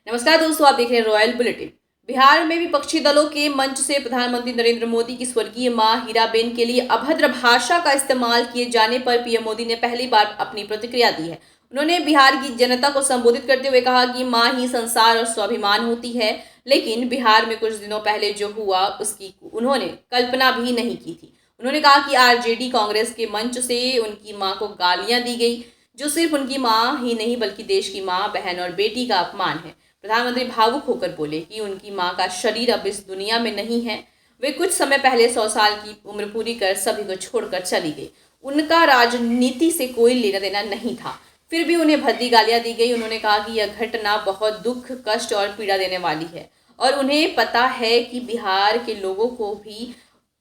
नमस्कार दोस्तों, आप देख रहे हैं रॉयल बुलेटिन। बिहार में विपक्षी दलों के मंच से प्रधानमंत्री नरेंद्र मोदी की स्वर्गीय मां हीराबेन के लिए अभद्र भाषा का इस्तेमाल किए जाने पर पीएम मोदी ने पहली बार अपनी प्रतिक्रिया दी है। उन्होंने बिहार की जनता को संबोधित करते हुए कहा कि मां ही संसार और स्वाभिमान होती है, लेकिन बिहार में कुछ दिनों पहले जो हुआ उसकी उन्होंने कल्पना भी नहीं की थी। उन्होंने कहा कि आरजेडी कांग्रेस के मंच से उनकी मां को गालियां दी गई, जो सिर्फ उनकी मां ही नहीं बल्कि देश की मां, बहन और बेटी का अपमान है। प्रधानमंत्री भावुक होकर बोले कि उनकी मां का शरीर अब इस दुनिया में नहीं है। वे कुछ समय पहले 100 साल की उम्र पूरी कर सभी को छोड़कर चली गई। उनका राजनीति से कोई लेना देना नहीं था, फिर भी उन्हें भद्दी गालियां दी गई। उन्होंने कहा कि यह घटना बहुत दुख, कष्ट और पीड़ा देने वाली है और उन्हें पता है कि बिहार के लोगों को भी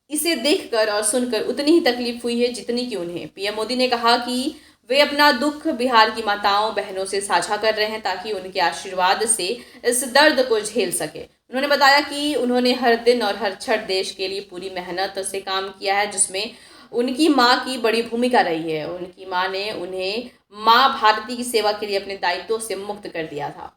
इसे देखकर और सुनकर उतनी ही तकलीफ हुई है जितनी कि उन्हें। पीएम मोदी ने कहा कि वे अपना दुख बिहार की माताओं बहनों से साझा कर रहे हैं ताकि उनके आशीर्वाद से इस दर्द को झेल सके। उन्होंने बताया कि उन्होंने हर दिन और हर क्षण देश के लिए पूरी मेहनत से काम किया है, जिसमें उनकी माँ की बड़ी भूमिका रही है। उनकी माँ ने उन्हें माँ भारती की सेवा के लिए अपने दायित्वों से मुक्त कर दिया था।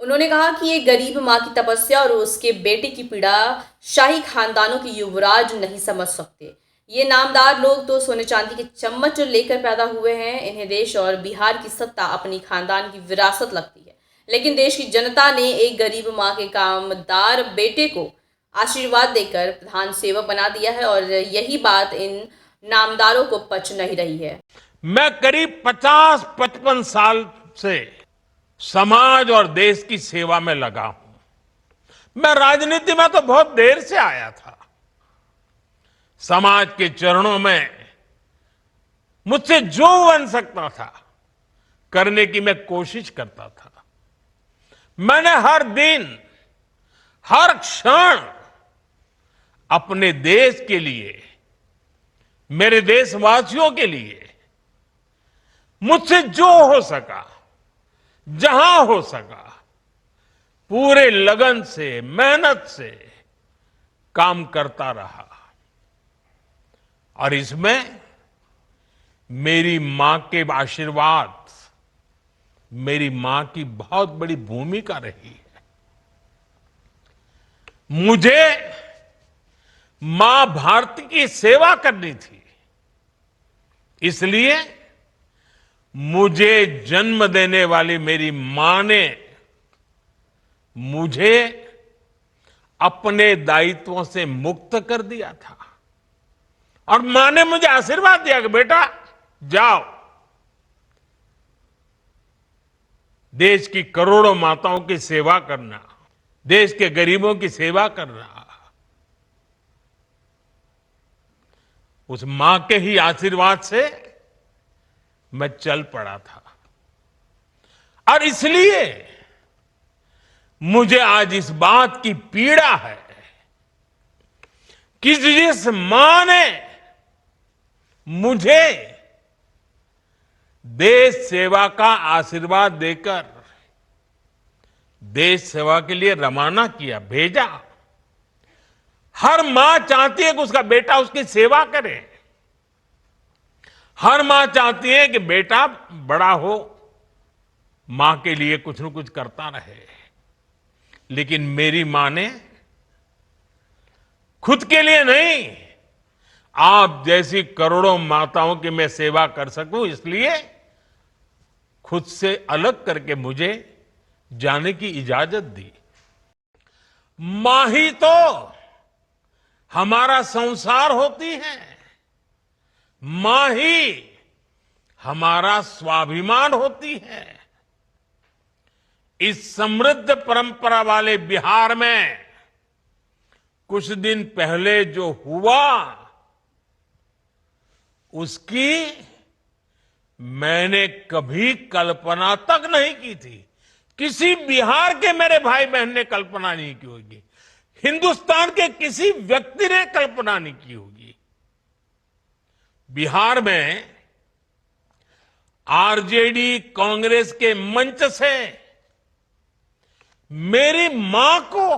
उन्होंने कहा कि एक गरीब माँ की तपस्या और उसके बेटे की पीड़ा शाही खानदानों के युवराज नहीं समझ सकते। ये नामदार लोग तो सोने चांदी के चम्मच लेकर पैदा हुए हैं। इन्हें देश और बिहार की सत्ता अपनी खानदान की विरासत लगती है, लेकिन देश की जनता ने एक गरीब माँ के कामदार बेटे को आशीर्वाद देकर प्रधान सेवक बना दिया है और यही बात इन नामदारों को पच नहीं रही है। मैं करीब 50-55 साल से समाज और देश की सेवा में लगा हूं। मैं राजनीति में तो बहुत देर से आया था। समाज के चरणों में मुझसे जो बन सकता था करने की मैं कोशिश करता था। मैंने हर दिन, हर क्षण अपने देश के लिए, मेरे देशवासियों के लिए मुझसे जो हो सका, जहां हो सका, पूरे लगन से, मेहनत से काम करता रहा। और इसमें मेरी मां के आशीर्वाद, मेरी मां की बहुत बड़ी भूमिका रही है। मुझे मां भारती की सेवा करनी थी, इसलिए मुझे जन्म देने वाली मेरी मां ने मुझे अपने दायित्वों से मुक्त कर दिया था और मां ने मुझे आशीर्वाद दिया कि बेटा जाओ, देश की करोड़ों माताओं की सेवा करना, देश के गरीबों की सेवा करना। उस मां के ही आशीर्वाद से मैं चल पड़ा था और इसलिए मुझे आज इस बात की पीड़ा है कि जिस मां ने मुझे देश सेवा का आशीर्वाद देकर देश सेवा के लिए रवाना किया, भेजा। हर मां चाहती है कि उसका बेटा उसकी सेवा करे। हर मां चाहती है कि बेटा बड़ा हो, मां के लिए कुछ न कुछ करता रहे। लेकिन मेरी मां ने खुद के लिए नहीं, आप जैसी करोड़ों माताओं की मैं सेवा कर सकूं, इसलिए खुद से अलग करके मुझे जाने की इजाजत दी। मां ही तो हमारा संसार होती है, मां ही हमारा स्वाभिमान होती है। इस समृद्ध परंपरा वाले बिहार में कुछ दिन पहले जो हुआ, उसकी मैंने कभी कल्पना तक नहीं की थी। किसी बिहार के मेरे भाई बहन ने कल्पना नहीं की होगी, हिंदुस्तान के किसी व्यक्ति ने कल्पना नहीं की होगी। बिहार में आरजेडी कांग्रेस के मंच से मेरी मां को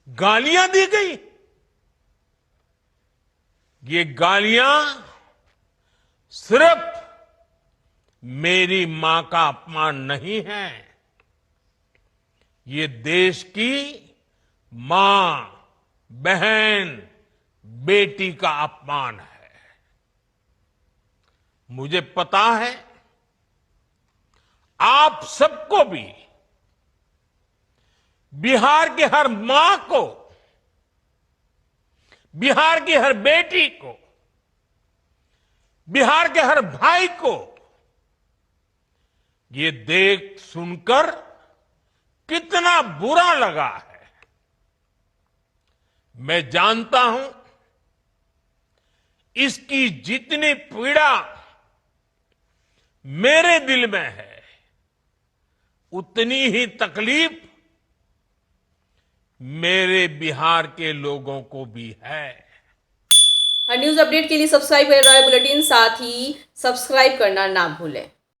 गालियां दी गई। ये गालियां सिर्फ मेरी मां का अपमान नहीं है, ये देश की मां, बहन, बेटी का अपमान है। मुझे पता है आप सबको भी बिहार की हर मां को, बिहार की हर बेटी को, बिहार के हर भाई को ये देख सुनकर कितना बुरा लगा है। मैं जानता हूं इसकी जितनी पीड़ा मेरे दिल में है, उतनी ही तकलीफ मेरे बिहार के लोगों को भी है। हर न्यूज अपडेट के लिए सब्सक्राइब करें रॉयल बुलेटिन, साथ ही सब्सक्राइब करना ना भूलें।